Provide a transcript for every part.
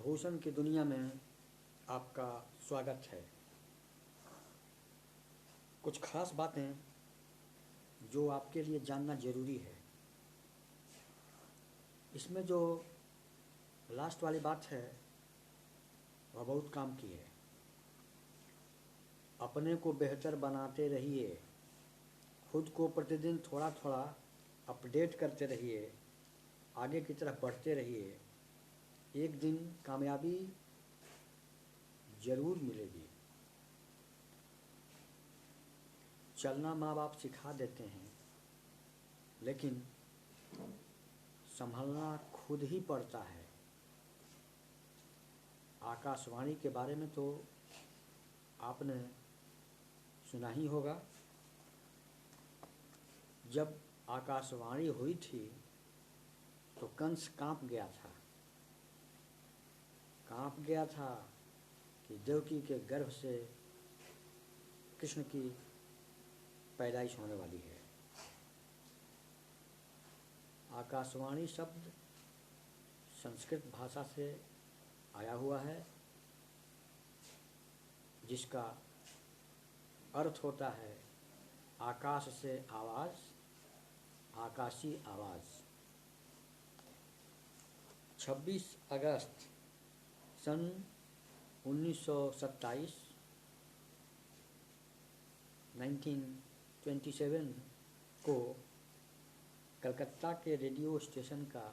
भूषण की दुनिया में आपका स्वागत है। कुछ खास बातें जो आपके लिए जानना ज़रूरी है। इसमें जो लास्ट वाली बात है वह बहुत काम की है। अपने को बेहतर बनाते रहिए, खुद को प्रतिदिन थोड़ा थोड़ा अपडेट करते रहिए, आगे की तरफ बढ़ते रहिए। एक दिन कामयाबी ज़रूर मिलेगी। चलना माँ बाप सिखा देते हैं, लेकिन संभलना खुद ही पड़ता है। आकाशवाणी के बारे में तो आपने सुना ही होगा। जब आकाशवाणी हुई थी तो कंस कांप गया था कि देवकी के गर्भ से कृष्ण की पैदाइश होने वाली है। आकाशवाणी शब्द संस्कृत भाषा से आया हुआ है, जिसका अर्थ होता है आकाश से आवाज़, आकाशी आवाज़। 26 अगस्त सन 1927 1927 को कलकत्ता के रेडियो स्टेशन का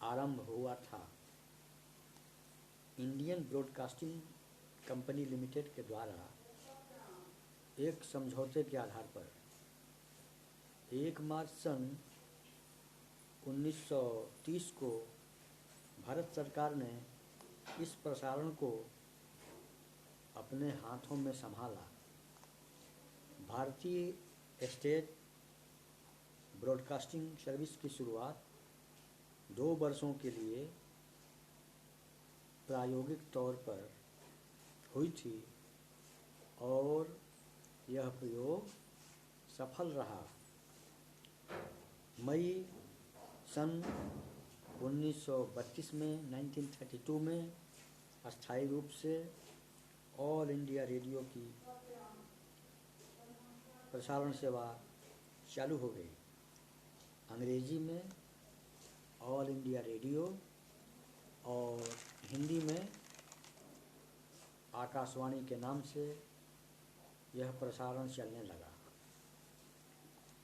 आरंभ हुआ था। इंडियन ब्रॉडकास्टिंग कंपनी लिमिटेड के द्वारा एक समझौते के आधार पर 1 मार्च सन 1930 को भारत सरकार ने इस प्रसारण को अपने हाथों में संभाला। भारतीय स्टेट ब्रॉडकास्टिंग सर्विस की शुरुआत 2 वर्षों के लिए प्रायोगिक तौर पर हुई थी और यह प्रयोग सफल रहा। मई सन 1932 में 1932 में अस्थायी रूप से ऑल इंडिया रेडियो की प्रसारण सेवा चालू हो गई। अंग्रेजी में ऑल इंडिया रेडियो और हिंदी में आकाशवाणी के नाम से यह प्रसारण चलने लगा।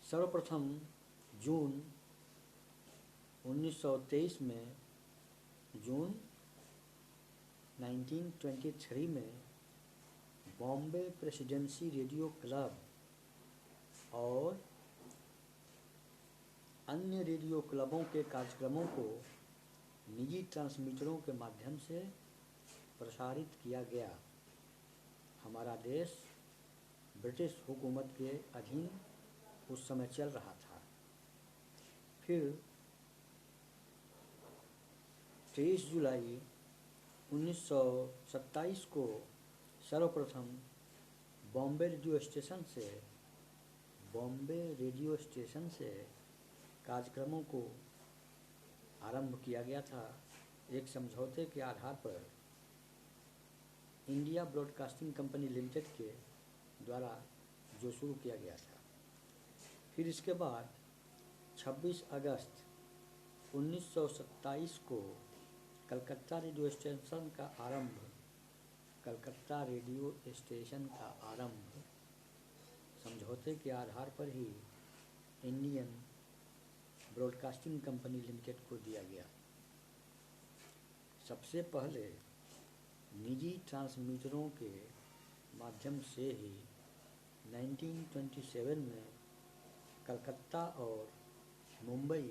सर्वप्रथम जून 1923 में 1923 में बॉम्बे प्रेसिडेंसी रेडियो क्लब और अन्य रेडियो क्लबों के कार्यक्रमों को निजी ट्रांसमीटरों के माध्यम से प्रसारित किया गया। हमारा देश ब्रिटिश हुकूमत के अधीन उस समय चल रहा था। फिर 23 जुलाई 1927 को सर्वप्रथम बॉम्बे रेडियो स्टेशन से कार्यक्रमों को आरंभ किया गया था। एक समझौते के आधार पर इंडिया ब्रॉडकास्टिंग कंपनी लिमिटेड के द्वारा जो शुरू किया गया था। फिर इसके बाद 26 अगस्त 1927 को कलकत्ता रेडियो स्टेशन का आरंभ समझौते के आधार पर ही इंडियन ब्रॉडकास्टिंग कंपनी लिमिटेड को दिया गया। सबसे पहले निजी ट्रांसमीटरों के माध्यम से ही 1927 में कलकत्ता और मुंबई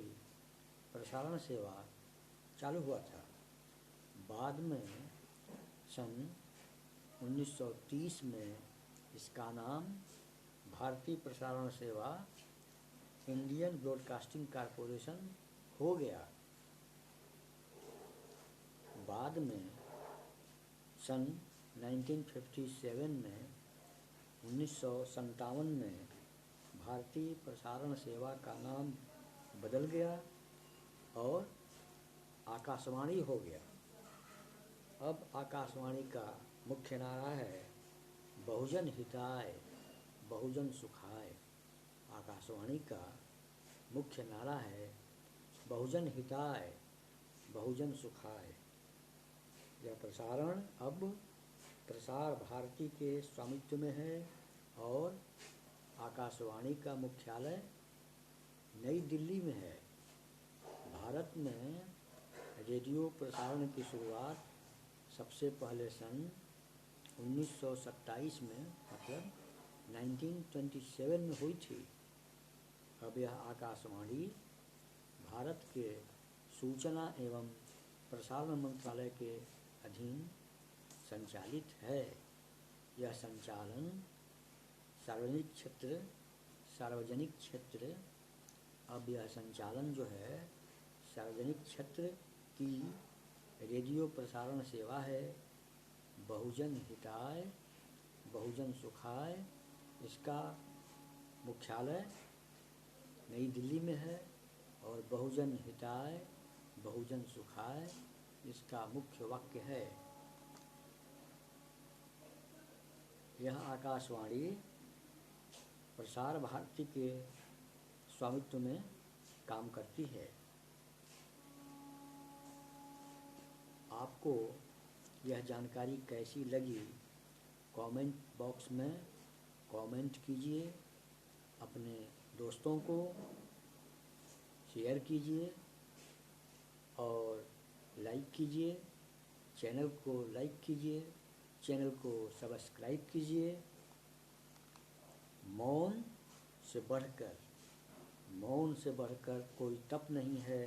प्रसारण सेवा चालू हुआ था। बाद में सन 1930 में इसका नाम भारतीय प्रसारण सेवा इंडियन ब्रॉडकास्टिंग कॉरपोरेशन हो गया। बाद में सन 1957 में 1957 में भारतीय प्रसारण सेवा का नाम बदल गया और आकाशवाणी हो गया। अब आकाशवाणी का मुख्य नारा है बहुजन हिताय बहुजन सुखाय। आकाशवाणी का मुख्य नारा है बहुजन हिताय बहुजन सुखाय। यह प्रसारण अब प्रसार भारती के स्वामित्व में है और आकाशवाणी का मुख्यालय नई दिल्ली में है। भारत में रेडियो प्रसारण की शुरुआत सबसे पहले सन 1927 में मतलब 1927 में हुई थी। अब यह आकाशवाणी भारत के सूचना एवं प्रसारण मंत्रालय के अधीन संचालित है। यह संचालन सार्वजनिक क्षेत्र अब यह संचालन जो है सार्वजनिक क्षेत्र की रेडियो प्रसारण सेवा है। बहुजन हिताय बहुजन सुखाय, इसका मुख्यालय नई दिल्ली में है और बहुजन हिताय बहुजन सुखाय इसका मुख्य वाक्य है। यह आकाशवाणी प्रसार भारती के स्वामित्व में काम करती है। आपको यह जानकारी कैसी लगी कमेंट बॉक्स में कमेंट कीजिए, अपने दोस्तों को शेयर कीजिए और लाइक कीजिए, चैनल को लाइक कीजिए, चैनल को सब्सक्राइब कीजिए। मौन से बढ़कर कोई तप नहीं है,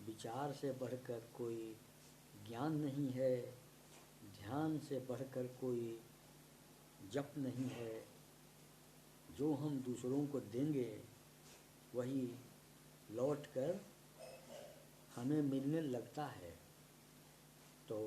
विचार से बढ़कर कोई ज्ञान नहीं है, ध्यान से बढ़कर कोई जप नहीं है। जो हम दूसरों को देंगे वही लौटकर हमें मिलने लगता है। तो